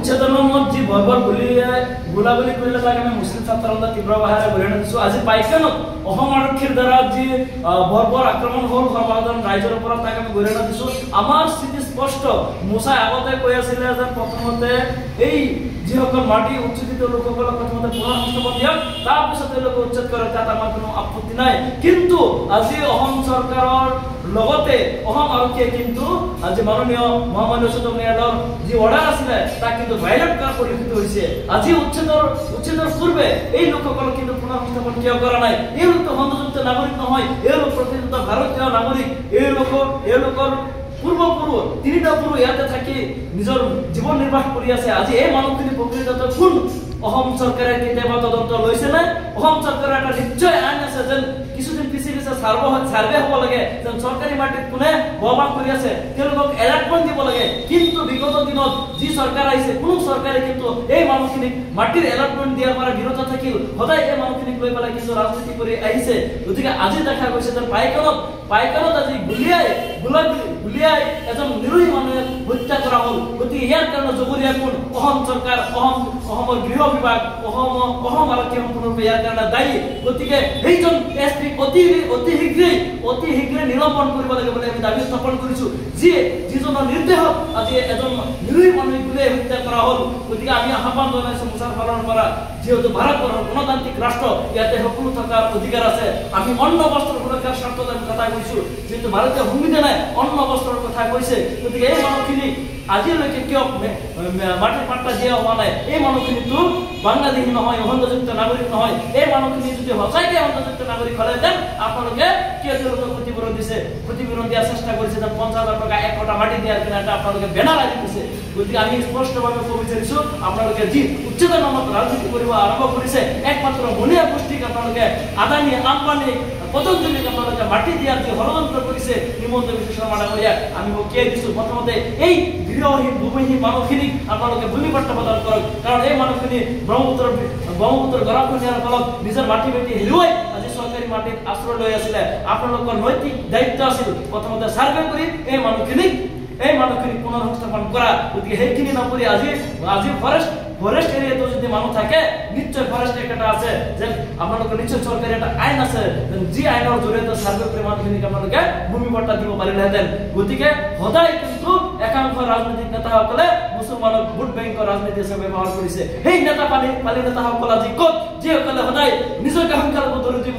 উচ্ছেদনৰ নামত যি বৰ্বৰ গুলাগুলি কৰিলে তাক আমি মুছলিম ছাত্ৰসকলে তীব্ৰ ভাষাৰে বলিয়ান দিছো। আজি পাইকানত অসম আৰক্ষীৰ দ্বাৰা যি বৰ্বৰ আক্ৰমণ হ'ল সৰ্বসাধাৰণ ৰাইজৰ ওপৰত তাক আমি বলিয়ান দিছো। আমাৰ স্থিতি স্পষ্ট। মুছাই আগতে কৈ আছিলে যে প্ৰথমতে এই যিসকল মাটি উচ্ছেদিত লোকসকলক প্ৰথমতে পুনৰ সংস্থাপন দিয়ক, তাৰপিছত তেওঁলোকে উচ্ছেদ কৰে, তাত আমাৰ কোনো আপত্তি নাই। কিন্তু আজি অসম চৰকাৰৰ লগতে অসম আৰক্ষীয়ে কিন্তু আজি মাননীয় মহামান্য উচ্চতম ন্যায়ালয়ৰ যি অৰ্ডাৰ আছিলে তাক কিন্তু ভাইলেট কৰা পৰিলক্ষিত হৈছে। আজি উচ্ছেদৰ পূৰ্বে এই লোকসকলক কিন্তু পুনৰ সংস্থাপন কিয় কৰা নাই? এওঁলোক সংযুক্ত নাগৰিক নহয়, এওঁলোক প্ৰতিনিধিত্ব ভাৰতীয় নাগৰিক। এওঁলোকৰ পূৰ্বপুৰুষ 3টা পুৰুষ ইয়াতে থাকি নিজৰ জীৱন নিৰ্বাহ কৰি আছে। আজি এই মানুহখিনি প্ৰকৃততে কোন অসম চৰকাৰে কেতিয়াবা তদন্ত লৈছে নে? অসম চৰকাৰৰ এটা নিশ্চয় আইন আছে যেন কিছুদিন পিছে সাৰ্ভে হ'ব লাগে যেন চৰকাৰী মাটিত কোনে বসবাস কৰি আছে তেওঁলোকক এলাৰ্টমেণ্ট দিব লাগে। কিন্তু বিগত দিনত যি চৰকাৰ আহিছে কোনো চৰকাৰে কিন্তু এই মানুহখিনিক মাটিৰ এলাৰ্টমেণ্ট দিয়াৰ পৰা বিৰত থাকিল। সদায় এই মানুহখিনিক লৈ পেলাই কিছু ৰাজনীতি কৰি আহিছে। গতিকে আজি দেখা গৈছে যে পাইকানত আজি গুলিয়াই এজন নিৰীহ মানুহে হত্যা কৰা হ'ল। গতিকে ইয়াৰ কাৰণে জগৰীয়া কোন? অসম চৰকাৰ, অসমৰ গৃহ বিভাগ, অসম আৰক্ষী সম্পূৰ্ণৰূপে ইয়াৰ কাৰণে দায়ী। গতিকে সেইজন এছপি অতি শীঘ্ৰে নিলম্বন কৰিব লাগে বুলি আমি দাবী উত্থাপন কৰিছো। যিজনৰ নিৰ্দেশত আজি এজন নিৰীহ মানুহ গুলিয়াই হত্যা কৰা হ'ল। গতিকে আমি আহ্বান জনাইছো মুছাৰ ফালৰ পৰা, যিহেতু ভাৰতবৰ্ষৰ গণতান্ত্ৰিক ৰাষ্ট্ৰ, ইয়াতে সকলো থকাৰ অধিকাৰ আছে। আমি অন্ন বস্ত্ৰৰ সুৰক্ষাৰ স্বাৰ্থত আমি কথা কৈছো, যিহেতু ভাৰতীয় সংবিধানে অন্ন বস্ত্ৰৰ কথা কৈছে। গতিকে এই মানুহখিনি আজিলৈকে কিয় মাটিৰ পাট্টা দিয়া হোৱা নাই? এই মানুহখিনিতো বাংলাদেশী নহয়, সংযুক্ত নাগৰিক নহয়। এই মানুহখিনি যদি সঁচাইকে সংযুক্ত নাগৰিক হ'লেহেঁতেন আপোনালোকে কিয় তেওঁলোকক ক্ষতিপূৰণ দিছে? ক্ষতিপূৰণ দিয়াৰ চেষ্টা কৰিছে যে 50,000 টকা 1 কটা মাটি দিয়াৰ কাৰণে আপোনালোকে বেনাৰ আনি দিছে। গতিকে আমি স্পষ্টভাৱে ক'ব বিচাৰিছো, আপোনালোকে যি উচ্ছেদৰ নামত ৰাজনীতি কৰিব আৰম্ভ কৰিছে, একমাত্ৰ বনিয়া গোষ্ঠীক আপোনালোকে আদানী, আম্বানী, পতঞ্জলীক আপোনালোকে মাটি দিয়াৰ যি ষড়যন্ত্ৰ কৰিছে হিমন্ত বিশ্ব শৰ্মা ডাঙৰীয়াক আমি সকীয়াই দিছো। প্ৰথমতে এই গৃহহীন ভূমিহীন মানুহখিনিক আপোনালোকে ভূমি পট্টা প্ৰদান কৰক, কাৰণ এই মানুহখিনি ব্ৰহ্মপুত্ৰৰ গৰাখহনীয়াৰ ফলত নিজৰ মাটি হেৰুৱাই আজি চৰকাৰী মাটিত আশ্ৰয় লৈ আছিলে। আপোনালোকৰ নৈতিক দায়িত্ব আছিল প্ৰথমতে চাৰ্ভে কৰি এই মানুহখিনিক পুনৰ সংস্থাপন কৰা। গতিকে সেইখিনি নকৰি আজি ফৰেষ্ট এৰিয়াটো যদি মানুহ থাকে নিশ্চয় ফৰেষ্ট এক্ট এটা আছে যে আপোনালোকৰ নিশ্চয় চৰকাৰী এটা আইন আছে যি আইনৰ জৰিয়তে চাৰ্ভে কৰি মানুহখিনিক আপোনালোকে ভূমি পট্টা দিব পাৰিলেহেঁতেন। গতিকে সদায় কিন্তু একাংশ ৰাজনৈতিক নেতাসকলে মুছলমানক ভোট বেংকৰ ৰাজনীতি হিচাপে ব্যৱহাৰ কৰিছে। সেই পালি নেতাসকল আজি ক'ত? যিসকলে সদায় নিজকে সংখ্যালঘু বিৰোধী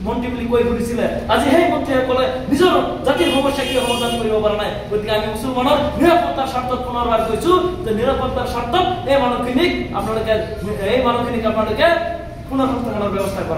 মন্ত্ৰী বুলি কৈ ফুৰিছিলে, আজি সেই মন্ত্ৰীসকলে নিজৰ জাতিৰ সমস্যা কিয় সমাধান কৰিব পৰা নাই? গতিকে আমি মুছলমানৰ নিৰাপত্তাৰ স্বাৰ্থত পুনৰবাৰ কৈছো যে নিৰাপত্তাৰ স্বাৰ্থত এই মানুহখিনিক আপোনালোকে পুনৰ সংস্থাপনৰ ব্যৱস্থা কৰক।